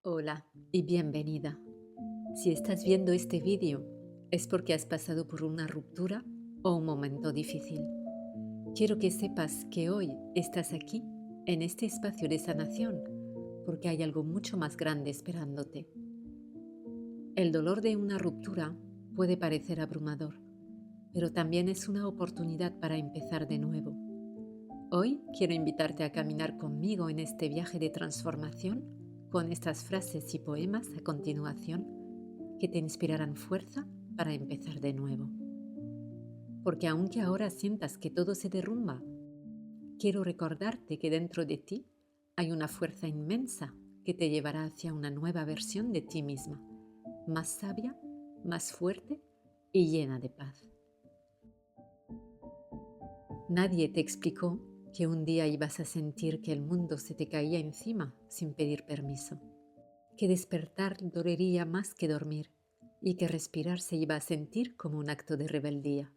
Hola y bienvenida. Si estás viendo este vídeo es porque has pasado por una ruptura o un momento difícil. Quiero que sepas que hoy estás aquí, en este espacio de sanación, porque hay algo mucho más grande esperándote. El dolor de una ruptura puede parecer abrumador, pero también es una oportunidad para empezar de nuevo. Hoy quiero invitarte a caminar conmigo en este viaje de transformación con estas frases y poemas a continuación que te inspirarán fuerza para empezar de nuevo. Porque aunque ahora sientas que todo se derrumba, quiero recordarte que dentro de ti hay una fuerza inmensa que te llevará hacia una nueva versión de ti misma, más sabia, más fuerte y llena de paz. Nadie te explicó que un día ibas a sentir que el mundo se te caía encima sin pedir permiso, que despertar dolería más que dormir y que respirar se iba a sentir como un acto de rebeldía.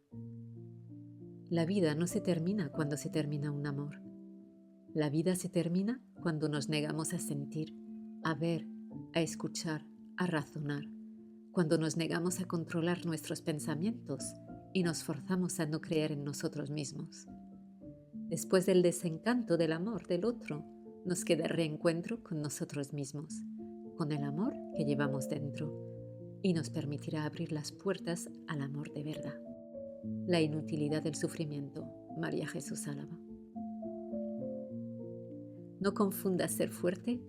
La vida no se termina cuando se termina un amor. La vida se termina cuando nos negamos a sentir, a ver, a escuchar, a razonar, cuando nos negamos a controlar nuestros pensamientos y nos forzamos a no creer en nosotros mismos. Después del desencanto del amor del otro, nos queda el reencuentro con nosotros mismos, con el amor que llevamos dentro, y nos permitirá abrir las puertas al amor de verdad. La inutilidad del sufrimiento, María Jesús Álava. No confundas ser fuerte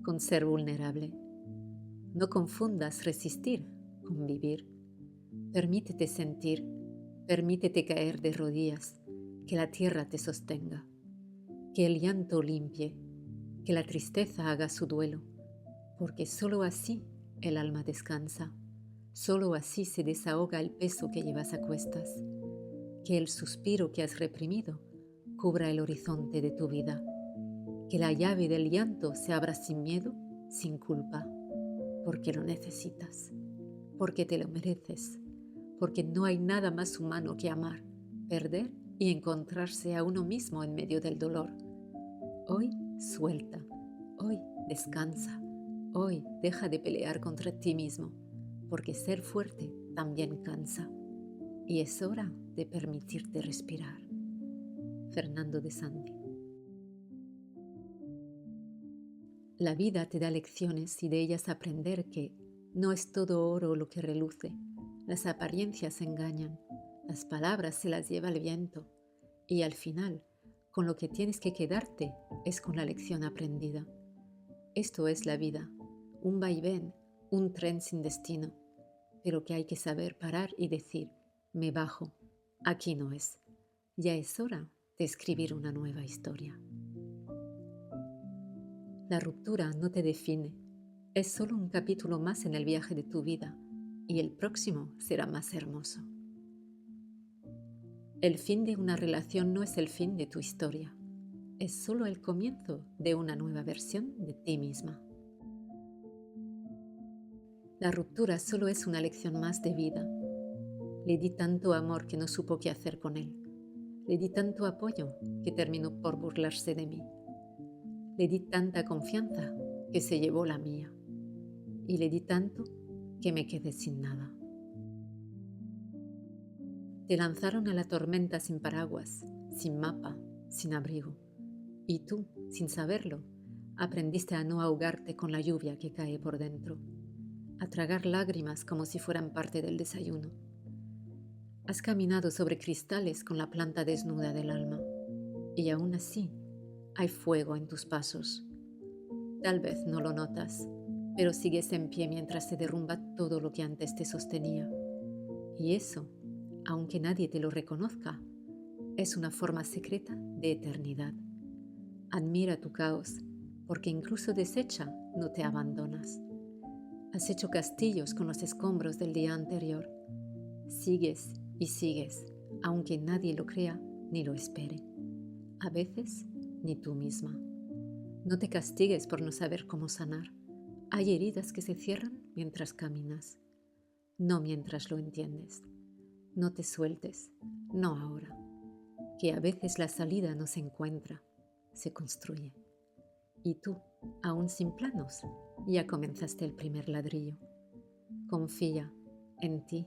con ser vulnerable. No confundas resistir con vivir. Permítete sentir, permítete caer de rodillas, que la tierra te sostenga, que el llanto limpie, que la tristeza haga su duelo, porque sólo así el alma descansa, sólo así se desahoga el peso que llevas a cuestas, que el suspiro que has reprimido cubra el horizonte de tu vida, que la llave del llanto se abra sin miedo, sin culpa, porque lo necesitas, porque te lo mereces, porque no hay nada más humano que amar, perder y encontrarse a uno mismo en medio del dolor. Hoy suelta, hoy descansa, hoy deja de pelear contra ti mismo, porque ser fuerte también cansa. Y es hora de permitirte respirar. Fernando de Santi. La vida te da lecciones y de ellas aprender que no es todo oro lo que reluce. Las apariencias engañan, las palabras se las lleva el viento y al final, con lo que tienes que quedarte es con la lección aprendida. Esto es la vida, un vaivén, un tren sin destino, pero que hay que saber parar y decir, me bajo, aquí no es. Ya es hora de escribir una nueva historia. La ruptura no te define, es solo un capítulo más en el viaje de tu vida y el próximo será más hermoso. El fin de una relación no es el fin de tu historia, es solo el comienzo de una nueva versión de ti misma. La ruptura solo es una lección más de vida. Le di tanto amor que no supo qué hacer con él. Le di tanto apoyo que terminó por burlarse de mí. Le di tanta confianza que se llevó la mía. Y le di tanto que me quedé sin nada. Te lanzaron a la tormenta sin paraguas, sin mapa, sin abrigo. Y tú, sin saberlo, aprendiste a no ahogarte con la lluvia que cae por dentro, a tragar lágrimas como si fueran parte del desayuno. Has caminado sobre cristales con la planta desnuda del alma, y aún así hay fuego en tus pasos. Tal vez no lo notas, pero sigues en pie mientras se derrumba todo lo que antes te sostenía. Y eso, aunque nadie te lo reconozca, es una forma secreta de eternidad. Admira tu caos, porque incluso deshecha no te abandonas. Has hecho castillos con los escombros del día anterior. Sigues y sigues, aunque nadie lo crea ni lo espere. A veces, ni tú misma. No te castigues por no saber cómo sanar. Hay heridas que se cierran mientras caminas, no mientras lo entiendes. No te sueltes, no ahora, que a veces la salida no se encuentra, se construye. Y tú Aún sin planos, ya comenzaste el primer ladrillo. Confía en ti,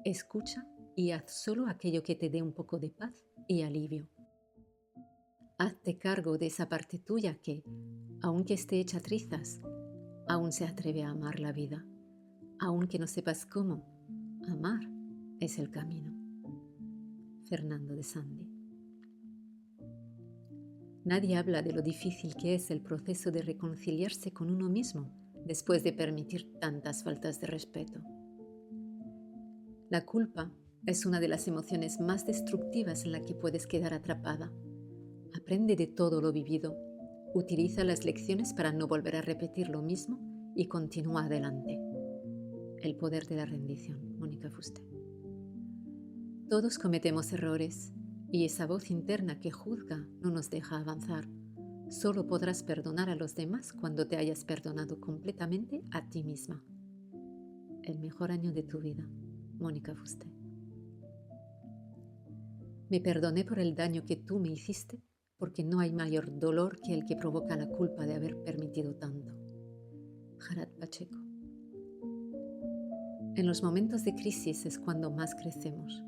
escucha y haz solo aquello que te dé un poco de paz y alivio. Hazte cargo de esa parte tuya que, aunque esté hecha trizas, aún se atreve a amar la vida. Aunque no sepas cómo, amar es el camino. Fernando de Sandi. Nadie habla de lo difícil que es el proceso de reconciliarse con uno mismo después de permitir tantas faltas de respeto. La culpa es una de las emociones más destructivas en la que puedes quedar atrapada. Aprende de todo lo vivido, utiliza las lecciones para no volver a repetir lo mismo y continúa adelante. El poder de la rendición, Mónica Fuster. Todos cometemos errores y esa voz interna que juzga no nos deja avanzar. Solo podrás perdonar a los demás cuando te hayas perdonado completamente a ti misma. El mejor año de tu vida, Mónica Fuster. Me perdoné por el daño que tú me hiciste porque no hay mayor dolor que el que provoca la culpa de haber permitido tanto. Jarat Pacheco. En los momentos de crisis es cuando más crecemos.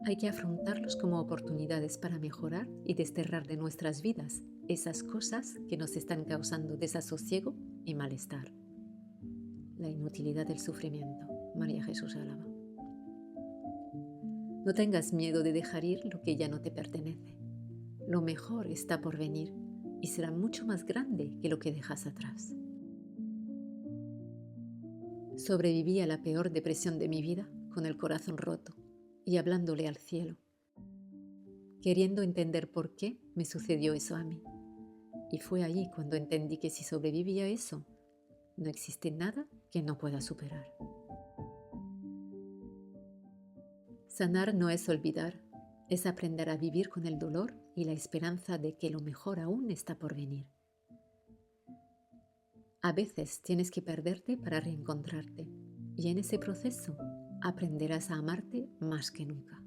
Hay que afrontarlos como oportunidades para mejorar y desterrar de nuestras vidas esas cosas que nos están causando desasosiego y malestar. La inutilidad del sufrimiento, María Jesús Álava. No tengas miedo de dejar ir lo que ya no te pertenece. Lo mejor está por venir y será mucho más grande que lo que dejas atrás. Sobreviví a la peor depresión de mi vida con el corazón roto y hablándole al cielo, queriendo entender por qué me sucedió eso a mí. Y fue allí cuando entendí que si sobreviví a eso, no existe nada que no pueda superar. Sanar no es olvidar, es aprender a vivir con el dolor y la esperanza de que lo mejor aún está por venir. A veces tienes que perderte para reencontrarte y en ese proceso aprenderás a amarte más que nunca.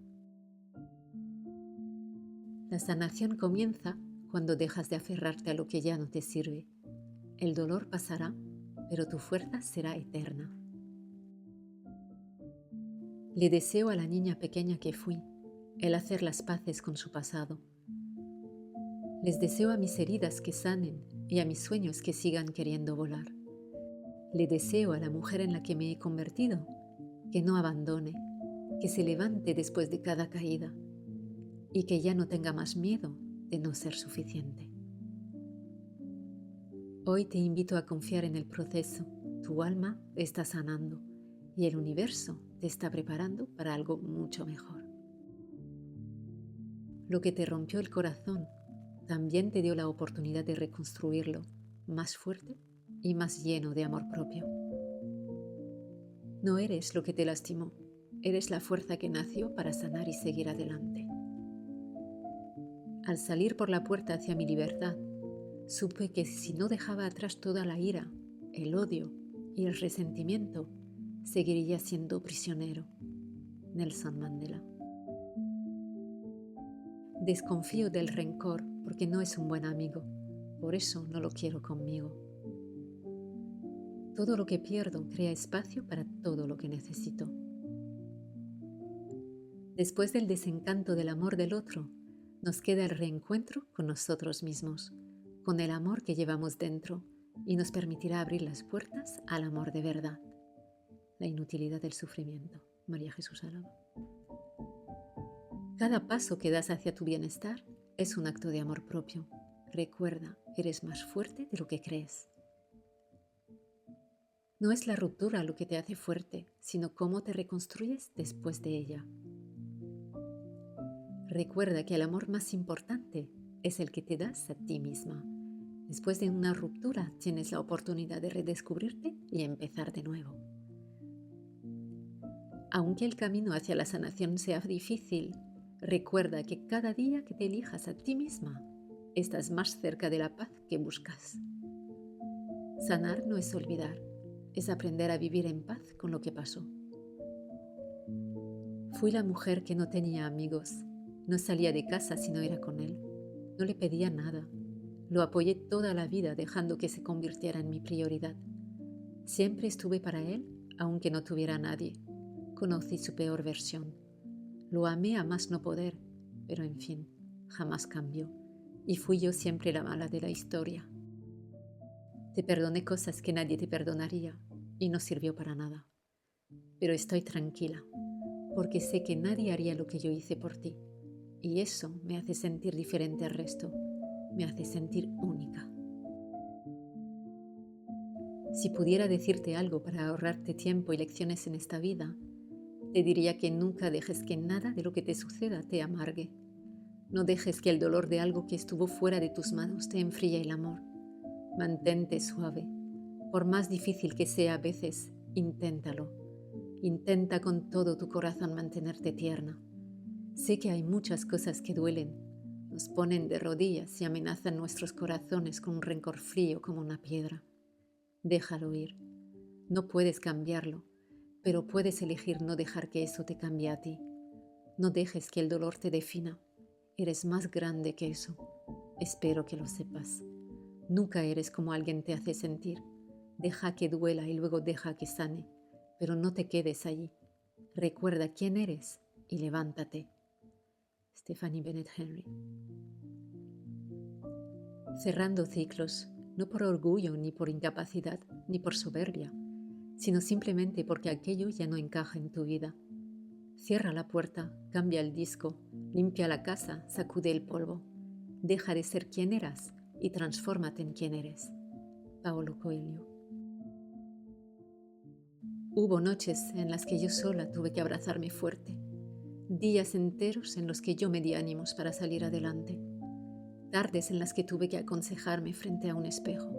La sanación comienza cuando dejas de aferrarte a lo que ya no te sirve. El dolor pasará, pero tu fuerza será eterna. Le deseo a la niña pequeña que fui el hacer las paces con su pasado. Les deseo a mis heridas que sanen y a mis sueños que sigan queriendo volar. Le deseo a la mujer en la que me he convertido que no abandone, que se levante después de cada caída y que ya no tenga más miedo de no ser suficiente. Hoy te invito a confiar en el proceso. Tu alma te está sanando y el universo te está preparando para algo mucho mejor. Lo que te rompió el corazón también te dio la oportunidad de reconstruirlo más fuerte y más lleno de amor propio. No eres lo que te lastimó, eres la fuerza que nació para sanar y seguir adelante. Al salir por la puerta hacia mi libertad, supe que si no dejaba atrás toda la ira, el odio y el resentimiento, seguiría siendo prisionero. Nelson Mandela. Desconfío del rencor porque no es un buen amigo, por eso no lo quiero conmigo. Todo lo que pierdo crea espacio para todo lo que necesito. Después del desencanto del amor del otro, nos queda el reencuentro con nosotros mismos, con el amor que llevamos dentro y nos permitirá abrir las puertas al amor de verdad. La inutilidad del sufrimiento, María Jesús Álava. Cada paso que das hacia tu bienestar es un acto de amor propio. Recuerda, eres más fuerte de lo que crees. No es la ruptura lo que te hace fuerte, sino cómo te reconstruyes después de ella. Recuerda que el amor más importante es el que te das a ti misma. Después de una ruptura tienes la oportunidad de redescubrirte y empezar de nuevo. Aunque el camino hacia la sanación sea difícil, recuerda que cada día que te elijas a ti misma, estás más cerca de la paz que buscas. Sanar no es olvidar, es aprender a vivir en paz con lo que pasó. Fui la mujer que no tenía amigos, no salía de casa si no era con él, no le pedía nada, Lo apoyé toda la vida dejando que se convirtiera en mi prioridad. Siempre estuve para él, aunque no tuviera a nadie. Conocí su peor versión. Lo amé a más no poder, pero en fin, jamás cambió. Y fui yo siempre la mala de la historia. Te perdoné cosas que nadie te perdonaría y no sirvió para nada. Pero estoy tranquila, porque sé que nadie haría lo que yo hice por ti. Y eso me hace sentir diferente al resto. Me hace sentir única. Si pudiera decirte algo para ahorrarte tiempo y lecciones en esta vida, te diría que nunca dejes que nada de lo que te suceda te amargue. No dejes que el dolor de algo que estuvo fuera de tus manos te enfríe el amor. Mantente suave. Por más difícil que sea a veces, inténtalo. Intenta con todo tu corazón mantenerte tierna. Sé que hay muchas cosas que duelen, nos ponen de rodillas y amenazan nuestros corazones con un rencor frío como una piedra. Déjalo ir. No puedes cambiarlo, pero puedes elegir no dejar que eso te cambie a ti. No dejes que el dolor te defina. Eres más grande que eso. Espero que lo sepas. Nunca eres como alguien te hace sentir. Deja que duela y luego deja que sane, pero no te quedes allí. Recuerda quién eres y levántate. Stephanie Bennett Henry. Cerrando ciclos, no por orgullo, ni por incapacidad, ni por soberbia, sino simplemente porque aquello ya no encaja en tu vida. Cierra la puerta, cambia el disco, limpia la casa, sacude el polvo. Deja de ser quien eras y transfórmate en quien eres. Paulo Coelho. Hubo noches en las que yo sola tuve que abrazarme fuerte, días enteros en los que yo me di ánimos para salir adelante, tardes en las que tuve que aconsejarme frente a un espejo,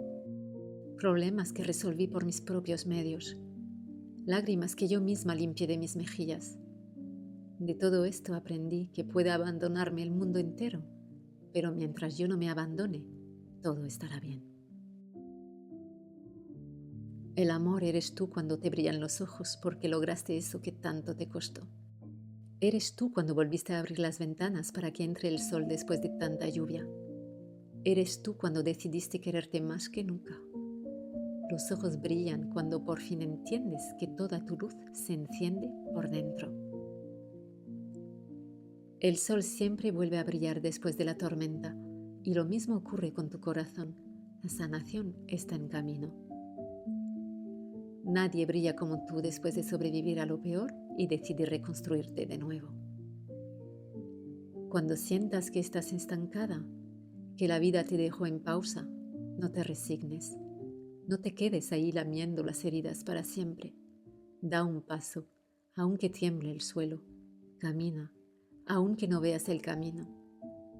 problemas que resolví por mis propios medios, lágrimas que yo misma limpié de mis mejillas. De todo esto aprendí que puede abandonarme el mundo entero, pero mientras yo no me abandone, todo estará bien. El amor eres tú cuando te brillan los ojos porque lograste eso que tanto te costó. Eres tú cuando volviste a abrir las ventanas para que entre el sol después de tanta lluvia. Eres tú cuando decidiste quererte más que nunca. Los ojos brillan cuando por fin entiendes que toda tu luz se enciende por dentro. El sol siempre vuelve a brillar después de la tormenta y lo mismo ocurre con tu corazón. La sanación está en camino. Nadie brilla como tú después de sobrevivir a lo peor y decidir reconstruirte de nuevo. Cuando sientas que estás estancada, que la vida te dejó en pausa, no te resignes. No te quedes ahí lamiendo las heridas para siempre. Da un paso, aunque tiemble el suelo. Camina, aunque no veas el camino.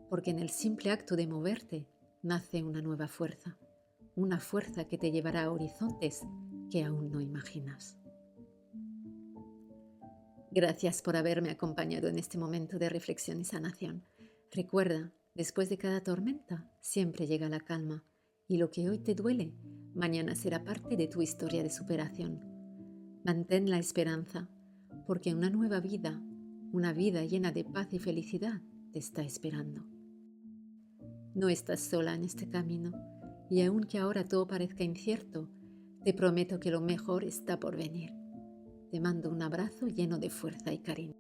Porque en el simple acto de moverte nace una nueva fuerza. Una fuerza que te llevará a horizontes que aún no imaginas. Gracias por haberme acompañado en este momento de reflexión y sanación. Recuerda, después de cada tormenta siempre llega la calma y lo que hoy te duele, mañana será parte de tu historia de superación. Mantén la esperanza, porque una nueva vida, una vida llena de paz y felicidad, te está esperando. No estás sola en este camino y aunque ahora todo parezca incierto, te prometo que lo mejor está por venir. Te mando un abrazo lleno de fuerza y cariño.